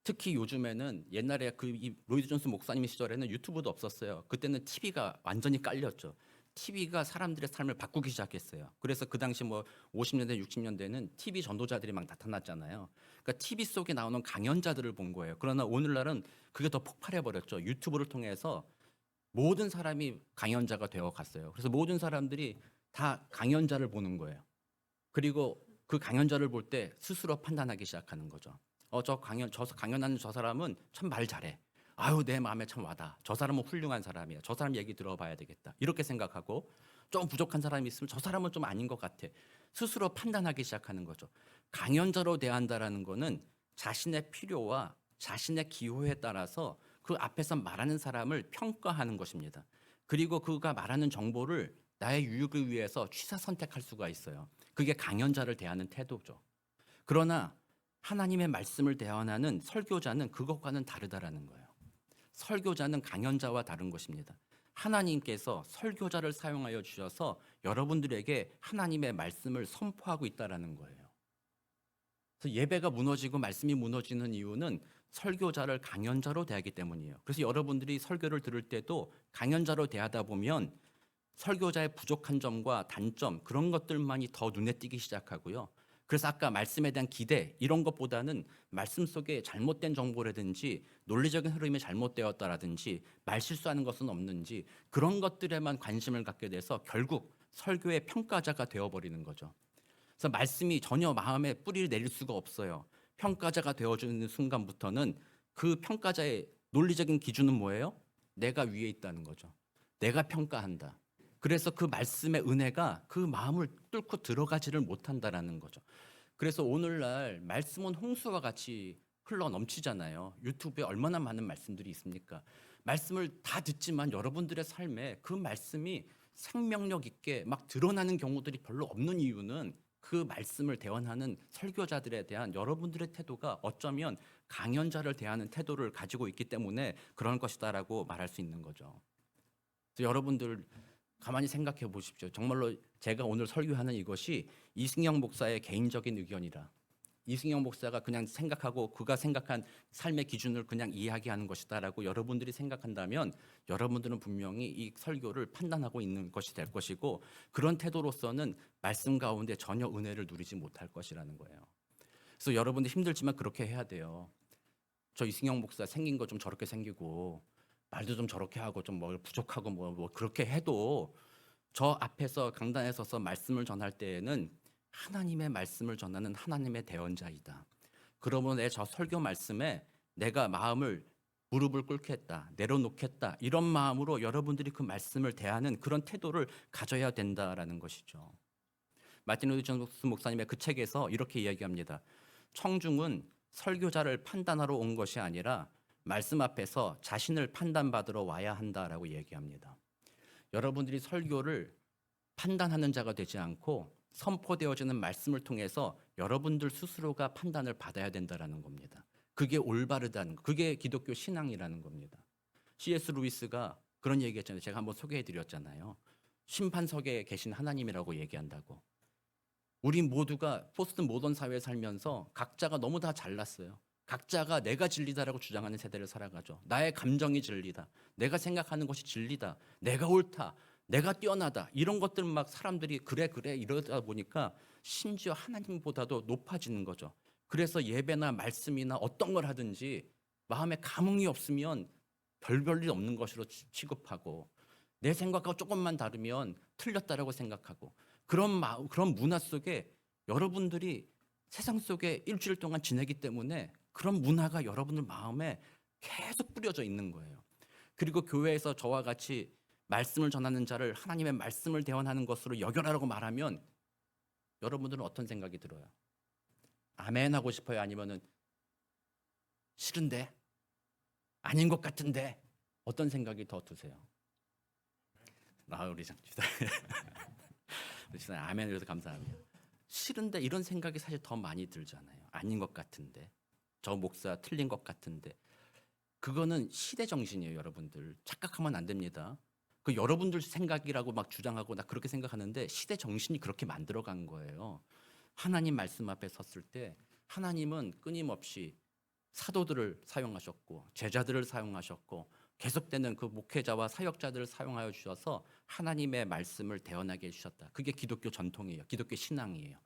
특히 요즘에는 옛날에 이 로이드 존스 목사님 시절에는 유튜브도 없었어요. 그때는 TV가 완전히 깔렸죠. TV가 사람들의 삶을 바꾸기 시작했어요. 그래서 그 당시 뭐 50년대, 60년대는 TV 전도자들이 막 나타났잖아요. 그러니까 TV 속에 나오는 강연자들을 본 거예요. 그러나 오늘날은 그게 더 폭발해 버렸죠. 유튜브를 통해서 모든 사람이 강연자가 되어 갔어요. 그래서 모든 사람들이 다 강연자를 보는 거예요. 그리고 그 강연자를 볼 때 스스로 판단하기 시작하는 거죠. 저 강연하는 저 사람은 참 말 잘해. 아유 내 마음에 참 와닿아. 저 사람은 훌륭한 사람이야. 저 사람 얘기 들어봐야 되겠다. 이렇게 생각하고 좀 부족한 사람이 있으면 저 사람은 좀 아닌 것 같아. 스스로 판단하기 시작하는 거죠. 강연자로 대한다라는 거는 자신의 필요와 자신의 기호에 따라서 그 앞에서 말하는 사람을 평가하는 것입니다. 그리고 그가 말하는 정보를 나의 유익을 위해서 취사 선택할 수가 있어요. 그게 강연자를 대하는 태도죠. 그러나 하나님의 말씀을 대언하는 설교자는 그것과는 다르다라는 거예요. 설교자는 강연자와 다른 것입니다. 하나님께서 설교자를 사용하여 주셔서 여러분들에게 하나님의 말씀을 선포하고 있다라는 거예요. 그래서 예배가 무너지고 말씀이 무너지는 이유는 설교자를 강연자로 대하기 때문이에요. 그래서 여러분들이 설교를 들을 때도 강연자로 대하다 보면 설교자의 부족한 점과 단점 그런 것들만이 더 눈에 띄기 시작하고요. 그래서 아까 말씀에 대한 기대 이런 것보다는 말씀 속에 잘못된 정보라든지 논리적인 흐름이 잘못되었다라든지 말실수하는 것은 없는지 그런 것들에만 관심을 갖게 돼서 결국 설교의 평가자가 되어버리는 거죠. 그래서 말씀이 전혀 마음에 뿌리를 내릴 수가 없어요. 평가자가 되어주는 순간부터는 그 평가자의 논리적인 기준은 뭐예요? 내가 위에 있다는 거죠. 내가 평가한다. 그래서 그 말씀의 은혜가 그 마음을 뚫고 들어가지를 못한다라는 거죠. 그래서 오늘날 말씀은 홍수와 같이 흘러 넘치잖아요. 유튜브에 얼마나 많은 말씀들이 있습니까? 말씀을 다 듣지만 여러분들의 삶에 그 말씀이 생명력 있게 막 드러나는 경우들이 별로 없는 이유는 그 말씀을 대원하는 설교자들에 대한 여러분들의 태도가 어쩌면 강연자를 대하는 태도를 가지고 있기 때문에 그런 것이다라고 말할 수 있는 거죠. 그래서 여러분들 가만히 생각해 보십시오. 정말로 제가 오늘 설교하는 이것이 이승영 목사의 개인적인 의견이라, 이승영 목사가 그냥 생각하고 그가 생각한 삶의 기준을 그냥 이야기하는 것이다라고 여러분들이 생각한다면 여러분들은 분명히 이 설교를 판단하고 있는 것이 될 것이고, 그런 태도로서는 말씀 가운데 전혀 은혜를 누리지 못할 것이라는 거예요. 그래서 여러분들 힘들지만 그렇게 해야 돼요. 저 이승영 목사 생긴 거 좀 저렇게 생기고 말도 좀 저렇게 하고 좀 뭐 부족하고 뭐 그렇게 해도 저 앞에서 강단에 서서 말씀을 전할 때에는 하나님의 말씀을 전하는 하나님의 대언자이다. 그러면 내 저 설교 말씀에 내가 마음을 무릎을 꿇겠다, 내려놓겠다, 이런 마음으로 여러분들이 그 말씀을 대하는 그런 태도를 가져야 된다라는 것이죠. 마틴 루터 존스 목사님의 그 책에서 이렇게 이야기합니다. 청중은 설교자를 판단하러 온 것이 아니라 말씀 앞에서 자신을 판단받으러 와야 한다라고 얘기합니다. 여러분들이 설교를 판단하는 자가 되지 않고 선포되어지는 말씀을 통해서 여러분들 스스로가 판단을 받아야 된다라는 겁니다. 그게 올바르다는 거, 그게 기독교 신앙이라는 겁니다. C.S. 루이스가 그런 얘기했잖아요. 제가 한번 소개해드렸잖아요. 심판석에 계신 하나님이라고 얘기한다고. 우리 모두가 포스트 모던 사회에 살면서 각자가 너무 다 잘났어요. 각자가 내가 진리다라고 주장하는 세대를 살아가죠. 나의 감정이 진리다, 내가 생각하는 것이 진리다, 내가 옳다, 내가 뛰어나다, 이런 것들 막 사람들이 그래 이러다 보니까 심지어 하나님보다도 높아지는 거죠. 그래서 예배나 말씀이나 어떤 걸 하든지 마음에 감흥이 없으면 별일 없는 것으로 취급하고, 내 생각과 조금만 다르면 틀렸다라고 생각하고, 그런 문화 속에 여러분들이 세상 속에 일주일 동안 지내기 때문에 그런 문화가 여러분들 마음에 계속 뿌려져 있는 거예요. 그리고 교회에서 저와 같이 말씀을 전하는 자를 하나님의 말씀을 대언하는 것으로 여겨라라고 말하면 여러분들은 어떤 생각이 들어요? 아멘 하고 싶어요? 아니면은 싫은데? 아닌 것 같은데? 어떤 생각이 더 드세요? 우리 장주다. 아멘 해주셔서 감사합니다. 싫은데 이런 생각이 사실 더 많이 들잖아요. 아닌 것 같은데, 저 목사 틀린 것 같은데. 그거는 시대 정신이에요. 여러분들 착각하면 안 됩니다. 그 여러분들 생각이라고 막 주장하고 나 그렇게 생각하는데 시대 정신이 그렇게 만들어간 거예요. 하나님 말씀 앞에 섰을 때 하나님은 끊임없이 사도들을 사용하셨고 제자들을 사용하셨고 계속되는 그 목회자와 사역자들을 사용하여 주셔서 하나님의 말씀을 대언하게 해주셨다. 그게 기독교 전통이에요. 기독교 신앙이에요.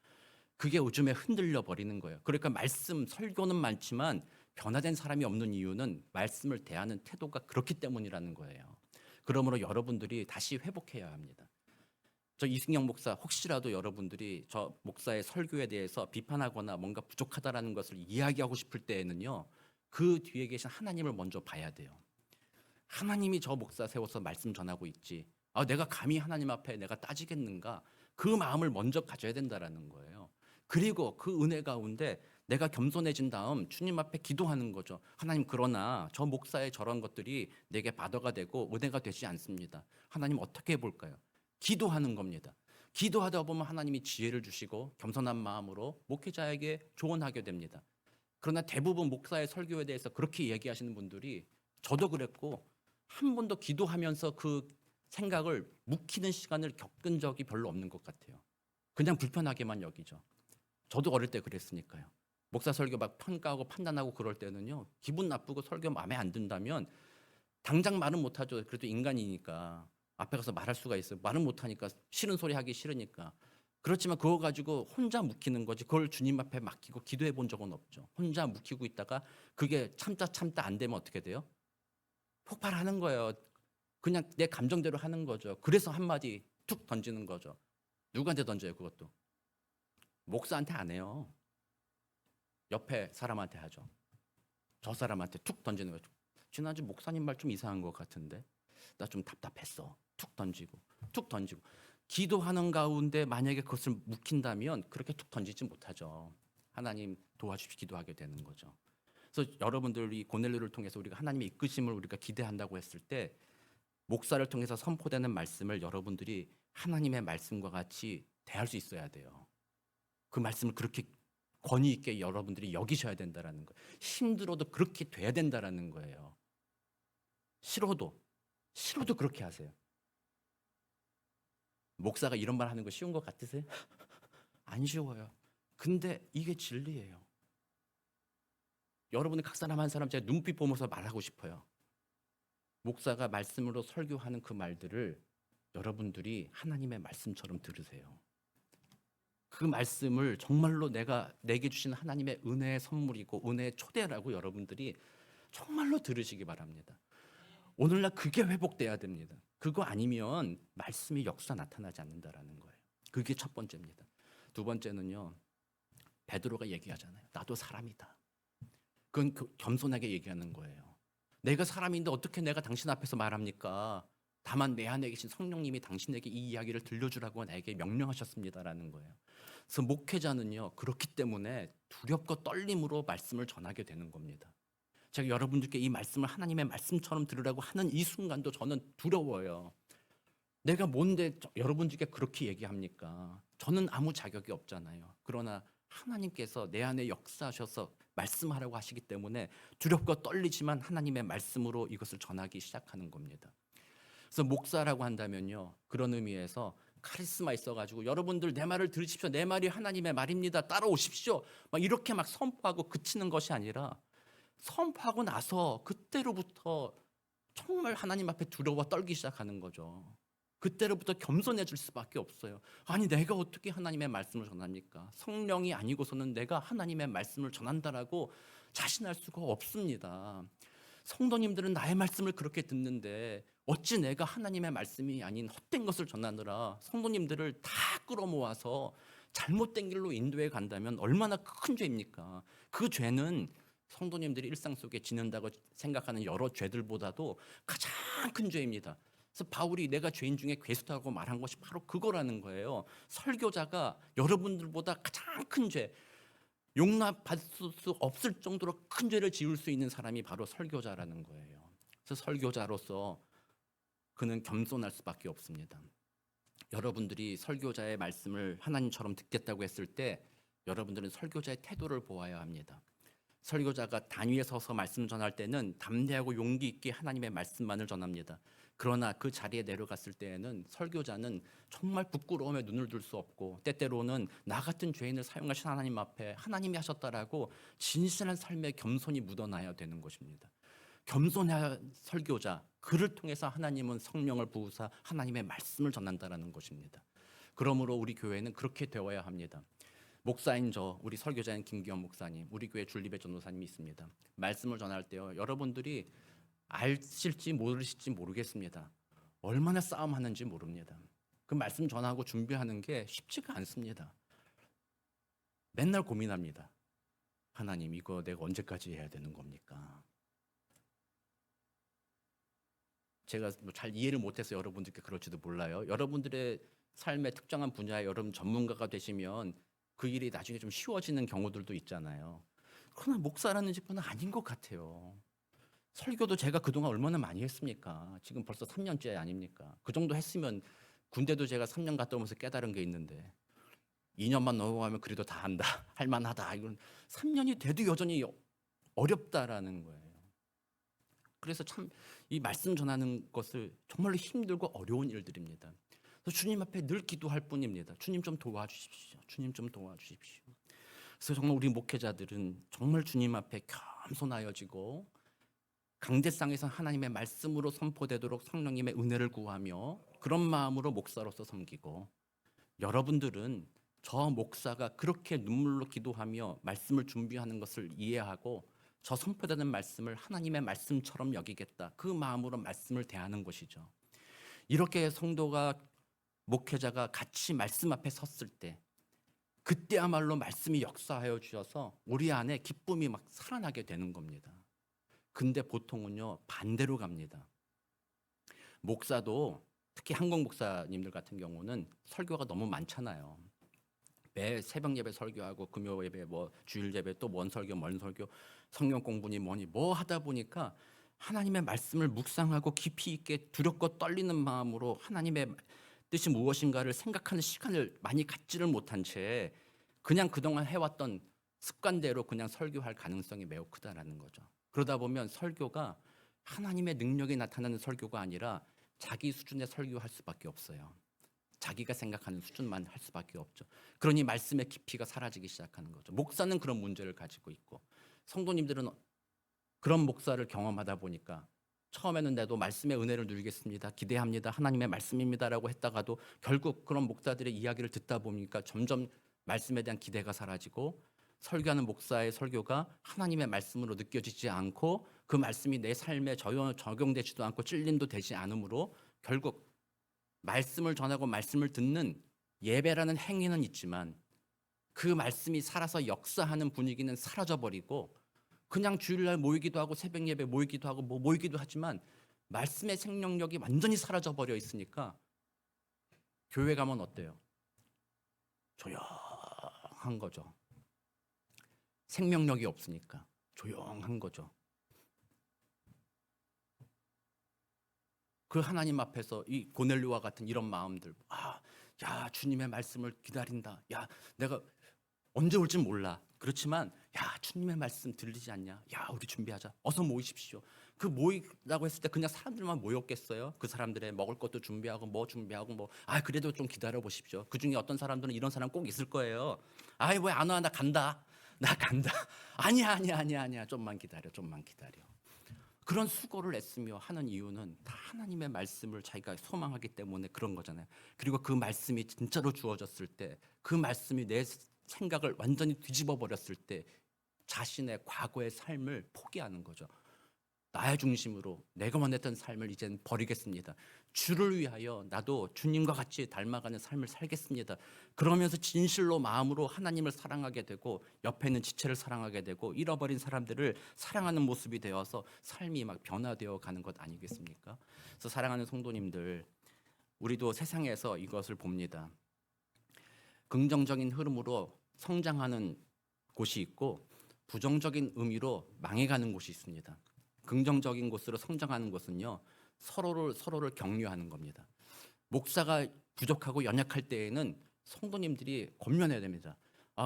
그게 요즘에 흔들려 버리는 거예요. 그러니까 말씀 설교는 많지만 변화된 사람이 없는 이유는 말씀을 대하는 태도가 그렇기 때문이라는 거예요. 그러므로 여러분들이 다시 회복해야 합니다. 저 이승영 목사, 혹시라도 여러분들이 저 목사의 설교에 대해서 비판하거나 뭔가 부족하다라는 것을 이야기하고 싶을 때에는요, 그 뒤에 계신 하나님을 먼저 봐야 돼요. 하나님이 저 목사 세워서 말씀 전하고 있지, 내가 감히 하나님 앞에 내가 따지겠는가, 그 마음을 먼저 가져야 된다라는 거예요. 그리고 그 은혜 가운데 내가 겸손해진 다음 주님 앞에 기도하는 거죠. 하나님, 그러나 저 목사의 저런 것들이 내게 바더가 되고 은혜가 되지 않습니다. 하나님 어떻게 해볼까요? 기도하는 겁니다. 기도하다 보면 하나님이 지혜를 주시고 겸손한 마음으로 목회자에게 조언하게 됩니다. 그러나 대부분 목사의 설교에 대해서 그렇게 얘기하시는 분들이, 저도 그랬고, 한 번도 기도하면서 그 생각을 묵히는 시간을 겪은 적이 별로 없는 것 같아요. 그냥 불편하게만 여기죠. 저도 어릴 때 그랬으니까요. 목사 설교 막 평가하고 판단하고 그럴 때는요, 기분 나쁘고 설교 마음에 안 든다면 당장 말은 못하죠. 그래도 인간이니까 앞에 가서 말할 수가 있어요. 말은 못하니까, 싫은 소리 하기 싫으니까. 그렇지만 그거 가지고 혼자 묵히는 거지, 그걸 주님 앞에 맡기고 기도해 본 적은 없죠. 혼자 묵히고 있다가 그게 참다 안 되면 어떻게 돼요? 폭발하는 거예요. 그냥 내 감정대로 하는 거죠. 그래서 한마디 툭 던지는 거죠. 누구한테 던져요? 그것도 목사한테 안 해요. 옆에 사람한테 하죠. 저 사람한테 툭 던지는 거죠. 지난주 목사님 말 좀 이상한 것 같은데 나 좀 답답했어. 툭 던지고 툭 던지고. 기도하는 가운데 만약에 그것을 묵힌다면 그렇게 툭 던지지 못하죠. 하나님 도와주시 기도하게 되는 거죠. 그래서 여러분들이 고넬료를 통해서 우리가 하나님의 이끄심을 우리가 기대한다고 했을 때, 목사를 통해서 선포되는 말씀을 여러분들이 하나님의 말씀과 같이 대할 수 있어야 돼요. 그 말씀을 그렇게 권위 있게 여러분들이 여기셔야 된다라는 거예요. 힘들어도 그렇게 돼야 된다라는 거예요. 싫어도 그렇게 하세요. 목사가 이런 말 하는 거 쉬운 것 같으세요? 안 쉬워요. 근데 이게 진리예요. 여러분이 각 사람 한 사람 제가 눈빛 보면서 말하고 싶어요. 목사가 말씀으로 설교하는 그 말들을 여러분들이 하나님의 말씀처럼 들으세요. 그 말씀을 정말로 내게 주신 하나님의 은혜의 선물이고 은혜의 초대라고 여러분들이 정말로 들으시기 바랍니다. 오늘날 그게 회복돼야 됩니다. 그거 아니면 말씀이 역사 나타나지 않는다라는 거예요. 그게 첫 번째입니다. 두 번째는요. 베드로가 얘기하잖아요. 나도 사람이다. 그건 겸손하게 얘기하는 거예요. 내가 사람인데 어떻게 내가 당신 앞에서 말합니까? 다만 내 안에 계신 성령님이 당신에게 이 이야기를 들려주라고 나에게 명령하셨습니다라는 거예요. 그래서 목회자는요. 그렇기 때문에 두렵고 떨림으로 말씀을 전하게 되는 겁니다. 제가 여러분들께 이 말씀을 하나님의 말씀처럼 들으라고 하는 이 순간도 저는 두려워요. 내가 뭔데 여러분들께 그렇게 얘기합니까? 저는 아무 자격이 없잖아요. 그러나 하나님께서 내 안에 역사하셔서 말씀하라고 하시기 때문에 두렵고 떨리지만 하나님의 말씀으로 이것을 전하기 시작하는 겁니다. 그래서 목사라고 한다면요. 그런 의미에서 카리스마 있어가지고 여러분들 내 말을 들으십시오. 내 말이 하나님의 말입니다. 따라오십시오. 막 이렇게 막 선포하고 그치는 것이 아니라 선포하고 나서 그때로부터 정말 하나님 앞에 두려워 떨기 시작하는 거죠. 그때로부터 겸손해질 수밖에 없어요. 아니 내가 어떻게 하나님의 말씀을 전합니까? 성령이 아니고서는 내가 하나님의 말씀을 전한다라고 자신할 수가 없습니다. 성도님들은 나의 말씀을 그렇게 듣는데 어찌 내가 하나님의 말씀이 아닌 헛된 것을 전하느라 성도님들을 다 끌어모아서 잘못된 길로 인도해 간다면 얼마나 큰 죄입니까? 그 죄는 성도님들이 일상 속에 지는다고 생각하는 여러 죄들보다도 가장 큰 죄입니다. 그래서 바울이 내가 죄인 중에 괴수다고 말한 것이 바로 그거라는 거예요. 설교자가 여러분들보다 가장 큰 죄, 용납받을 수 없을 정도로 큰 죄를 지을 수 있는 사람이 바로 설교자라는 거예요. 그래서 설교자로서 그는 겸손할 수밖에 없습니다. 여러분들이 설교자의 말씀을 하나님처럼 듣겠다고 했을 때 여러분들은 설교자의 태도를 보아야 합니다. 설교자가 단위에 서서 말씀 전할 때는 담대하고 용기 있게 하나님의 말씀만을 전합니다. 그러나 그 자리에 내려갔을 때에는 설교자는 정말 부끄러움에 눈을 들 수 없고 때때로는 나 같은 죄인을 사용하신 하나님 앞에 하나님이 하셨다라고 진실한 삶의 겸손이 묻어나야 되는 것입니다. 겸손한 설교자, 그를 통해서 하나님은 성령을 부으사 하나님의 말씀을 전한다라는 것입니다. 그러므로 우리 교회는 그렇게 되어야 합니다. 목사인 우리 설교자인 김기현 목사님, 우리 교회 줄리배 전도사님이 있습니다. 말씀을 전할 때요, 여러분들이 아실지 모르실지 모르겠습니다. 얼마나 싸움하는지 모릅니다. 그 말씀 전하고 준비하는 게 쉽지가 않습니다. 맨날 고민합니다. 하나님, 이거 내가 언제까지 해야 되는 겁니까? 제가 잘 이해를 못해서 여러분들께 그럴지도 몰라요. 여러분들의 삶의 특정한 분야에 여러분 전문가가 되시면 그 일이 나중에 좀 쉬워지는 경우들도 있잖아요. 그러나 목사라는 직분은 아닌 것 같아요. 설교도 제가 그동안 얼마나 많이 했습니까? 지금 벌써 3년째 아닙니까? 그 정도 했으면 군대도 제가 3년 갔다 오면서 깨달은 게 있는데 2년만 넘어가면 그래도 다 한다, 할만하다. 이건 3년이 돼도 여전히 어렵다라는 거예요. 그래서 참 이 말씀 전하는 것을 정말로 힘들고 어려운 일들입니다. 그래서 주님 앞에 늘 기도할 뿐입니다. 주님 좀 도와주십시오. 주님 좀 도와주십시오. 그래서 정말 우리 목회자들은 정말 주님 앞에 겸손하여지고 강대상에서 하나님의 말씀으로 선포되도록 성령님의 은혜를 구하며 그런 마음으로 목사로서 섬기고, 여러분들은 저 목사가 그렇게 눈물로 기도하며 말씀을 준비하는 것을 이해하고 저 선포되는 말씀을 하나님의 말씀처럼 여기겠다, 그 마음으로 말씀을 대하는 것이죠. 이렇게 성도가 목회자가 같이 말씀 앞에 섰을 때 그때야말로 말씀이 역사하여 주셔서 우리 안에 기쁨이 막 살아나게 되는 겁니다. 근데 보통은요 반대로 갑니다. 목사도 특히 한국 목사님들 같은 경우는 설교가 너무 많잖아요. 매 새벽 예배 설교하고 금요 예배 뭐 주일 예배 또 뭔 설교 뭔 설교 성경 공부니 뭐니 뭐 하다 보니까 하나님의 말씀을 묵상하고 깊이 있게 두렵고 떨리는 마음으로 하나님의 뜻이 무엇인가를 생각하는 시간을 많이 갖지를 못한 채 그냥 그동안 해왔던 습관대로 그냥 설교할 가능성이 매우 크다라는 거죠. 그러다 보면 설교가 하나님의 능력이 나타나는 설교가 아니라 자기 수준의 설교할 수밖에 없어요. 자기가 생각하는 수준만 할 수밖에 없죠. 그러니 말씀의 깊이가 사라지기 시작하는 거죠. 목사는 그런 문제를 가지고 있고 성도님들은 그런 목사를 경험하다 보니까 처음에는 내도 말씀의 은혜를 누리겠습니다. 기대합니다. 하나님의 말씀입니다라고 했다가도 결국 그런 목사들의 이야기를 듣다 보니까 점점 말씀에 대한 기대가 사라지고 설교하는 목사의 설교가 하나님의 말씀으로 느껴지지 않고 그 말씀이 내 삶에 적용되지도 않고 찔림도 되지 않으므로 결국 말씀을 전하고 말씀을 듣는 예배라는 행위는 있지만 그 말씀이 살아서 역사하는 분위기는 사라져버리고 그냥 주일날 모이기도 하고 새벽 예배 모이기도 하고 모이기도 하지만 말씀의 생명력이 완전히 사라져버려 있으니까 교회 가면 어때요? 조용한 거죠. 생명력이 없으니까 조용한 거죠. 그 하나님 앞에서 이 고넬료와 같은 이런 마음들, 야 주님의 말씀을 기다린다. 야 내가 언제 올지 몰라. 그렇지만 야 주님의 말씀 들리지 않냐. 야 우리 준비하자. 어서 모이십시오. 그 모이라고 했을 때 그냥 사람들만 모였겠어요? 그 사람들의 먹을 것도 준비하고 뭐 준비하고 그래도 좀 기다려 보십시오. 그 중에 어떤 사람들은 이런 사람 꼭 있을 거예요. 왜 안 와? 나 간다. 아니야. 좀만 기다려. 그런 수고를 애쓰며 하는 이유는 다 하나님의 말씀을 자기가 소망하기 때문에 그런 거잖아요. 그리고 그 말씀이 진짜로 주어졌을 때 그 말씀이 내 생각을 완전히 뒤집어 버렸을 때 자신의 과거의 삶을 포기하는 거죠. 나의 중심으로 내가 원했던 삶을 이젠 버리겠습니다. 주를 위하여 나도 주님과 같이 닮아가는 삶을 살겠습니다. 그러면서 진실로 마음으로 하나님을 사랑하게 되고 옆에 있는 지체를 사랑하게 되고 잃어버린 사람들을 사랑하는 모습이 되어서 삶이 막 변화되어 가는 것 아니겠습니까? 그래서 사랑하는 성도님들, 우리도 세상에서 이것을 봅니다. 긍정적인 흐름으로 성장하는 곳이 있고 부정적인 의미로 망해가는 곳이 있습니다. 긍정적인 곳으로 성장하는 것은요, 서로를 격려하는 겁니다. 목사가 부족하고 연약할 때에는 성도님들이 권면해야 됩니다.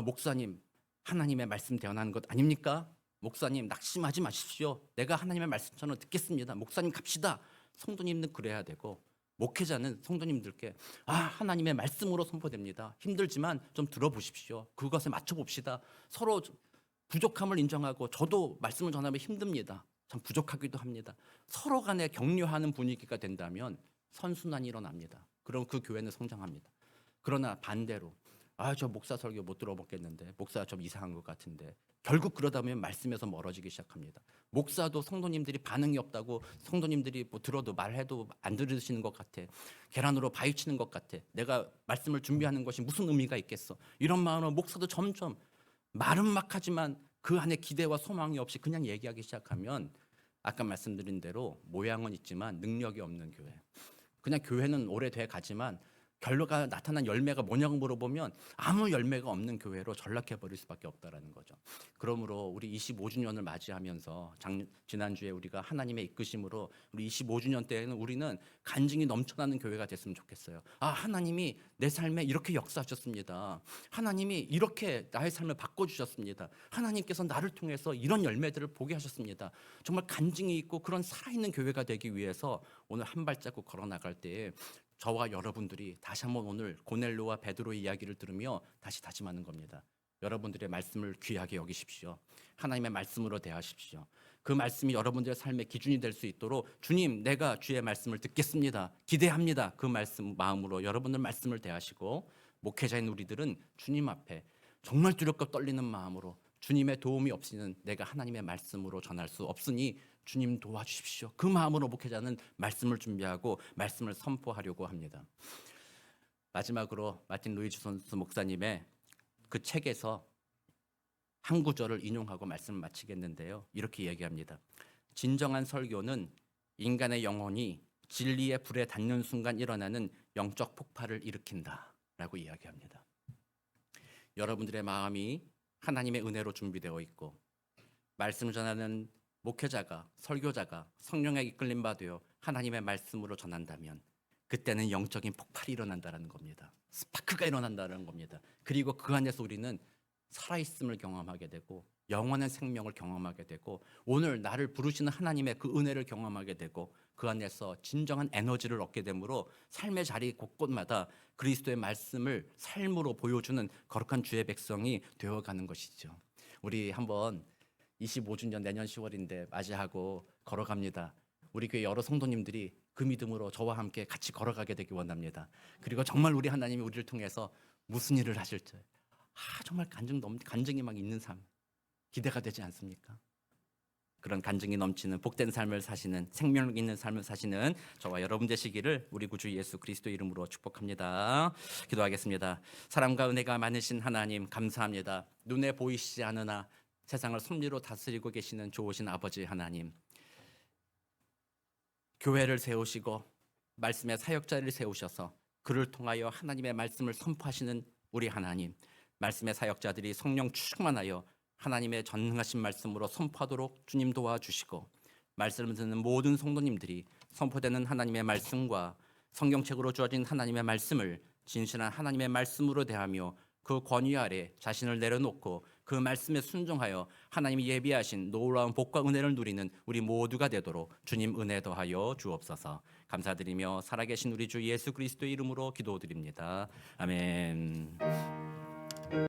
목사님, 하나님의 말씀 대언하는 것 아닙니까? 목사님, 낙심하지 마십시오. 내가 하나님의 말씀처럼 듣겠습니다. 목사님 갑시다. 성도님들 그래야 되고 목회자는 성도님들께 하나님의 말씀으로 선포됩니다. 힘들지만 좀 들어보십시오. 그것에 맞춰봅시다. 서로 부족함을 인정하고 저도 말씀을 전하면 힘듭니다. 참 부족하기도 합니다. 서로 간에 격려하는 분위기가 된다면 선순환이 일어납니다. 그럼 그 교회는 성장합니다. 그러나 반대로 저 목사 설교 못 들어보겠는데 목사 좀 이상한 것 같은데 결국 그러다 보면 말씀에서 멀어지기 시작합니다. 목사도 성도님들이 반응이 없다고 성도님들이 들어도 말해도 안 들으시는 것 같아. 계란으로 바위치는 것 같아. 내가 말씀을 준비하는 것이 무슨 의미가 있겠어. 이런 마음으로 목사도 점점 말은 막 하지만 그 안에 기대와 소망이 없이 그냥 얘기하기 시작하면 아까 말씀드린 대로 모양은 있지만 능력이 없는 교회. 그냥 교회는 오래돼 가지만 결과가 나타난 열매가 뭐냐고 물어보면 아무 열매가 없는 교회로 전락해 버릴 수밖에 없다라는 거죠. 그러므로 우리 25주년을 맞이하면서 지난주에 우리가 하나님의 이끄심으로 우리 25주년 때에는 우리는 간증이 넘쳐나는 교회가 됐으면 좋겠어요. 하나님이 내 삶에 이렇게 역사하셨습니다. 하나님이 이렇게 나의 삶을 바꿔주셨습니다. 하나님께서 나를 통해서 이런 열매들을 보게 하셨습니다. 정말 간증이 있고 그런 살아있는 교회가 되기 위해서 오늘 한 발자국 걸어 나갈 때에 저와 여러분들이 다시 한번 오늘 고넬료와 베드로의 이야기를 들으며 다시 다짐하는 겁니다. 여러분들의 말씀을 귀하게 여기십시오. 하나님의 말씀으로 대하십시오. 그 말씀이 여러분들의 삶의 기준이 될 수 있도록 주님, 내가 주의 말씀을 듣겠습니다. 기대합니다. 그 말씀 마음으로 여러분들 말씀을 대하시고 목회자인 우리들은 주님 앞에 정말 두렵고 떨리는 마음으로 주님의 도움이 없이는 내가 하나님의 말씀으로 전할 수 없으니 주님 도와주십시오. 그 마음으로 목회자는 말씀을 준비하고 말씀을 선포하려고 합니다. 마지막으로 마틴 루이즈 손스 목사님의 그 책에서 한 구절을 인용하고 말씀을 마치겠는데요. 이렇게 얘기합니다. 진정한 설교는 인간의 영혼이 진리의 불에 닿는 순간 일어나는 영적 폭발을 일으킨다 라고 이야기합니다. 여러분들의 마음이 하나님의 은혜로 준비되어 있고 말씀을 전하는 목회자가 설교자가 성령의 이끌림 받아 하나님의 말씀으로 전한다면 그때는 영적인 폭발이 일어난다는 겁니다. 스파크가 일어난다는 겁니다. 그리고 그 안에서 우리는 살아있음을 경험하게 되고 영원한 생명을 경험하게 되고 오늘 나를 부르시는 하나님의 그 은혜를 경험하게 되고 그 안에서 진정한 에너지를 얻게 되므로 삶의 자리 곳곳마다 그리스도의 말씀을 삶으로 보여주는 거룩한 주의 백성이 되어가는 것이죠. 우리 한번 25주년 내년 10월인데 맞이하고 걸어갑니다. 우리 교회 여러 성도님들이 그 믿음으로 저와 함께 같이 걸어가게 되기 원합니다. 그리고 정말 우리 하나님이 우리를 통해서 무슨 일을 하실지 정말 간증이 막 있는 삶 기대가 되지 않습니까? 그런 간증이 넘치는 복된 삶을 사시는 생명 있는 삶을 사시는 저와 여러분 되시기를 우리 구주 예수 그리스도 이름으로 축복합니다. 기도하겠습니다. 사랑과 은혜가 많으신 하나님 감사합니다. 눈에 보이시지 않으나 세상을 섭리로 다스리고 계시는 좋으신 아버지 하나님, 교회를 세우시고 말씀의 사역자를 세우셔서 그를 통하여 하나님의 말씀을 선포하시는 우리 하나님, 말씀의 사역자들이 성령 충만하여 하나님의 전능하신 말씀으로 선포하도록 주님 도와주시고 말씀을 듣는 모든 성도님들이 선포되는 하나님의 말씀과 성경책으로 주어진 하나님의 말씀을 진실한 하나님의 말씀으로 대하며 그 권위 아래 자신을 내려놓고 그 말씀에 순종하여 하나님이 예비하신 놀라운 복과 은혜를 누리는 우리 모두가 되도록 주님 은혜 더하여 주옵소서. 감사드리며 살아계신 우리 주 예수 그리스도의 이름으로 기도드립니다. 아멘.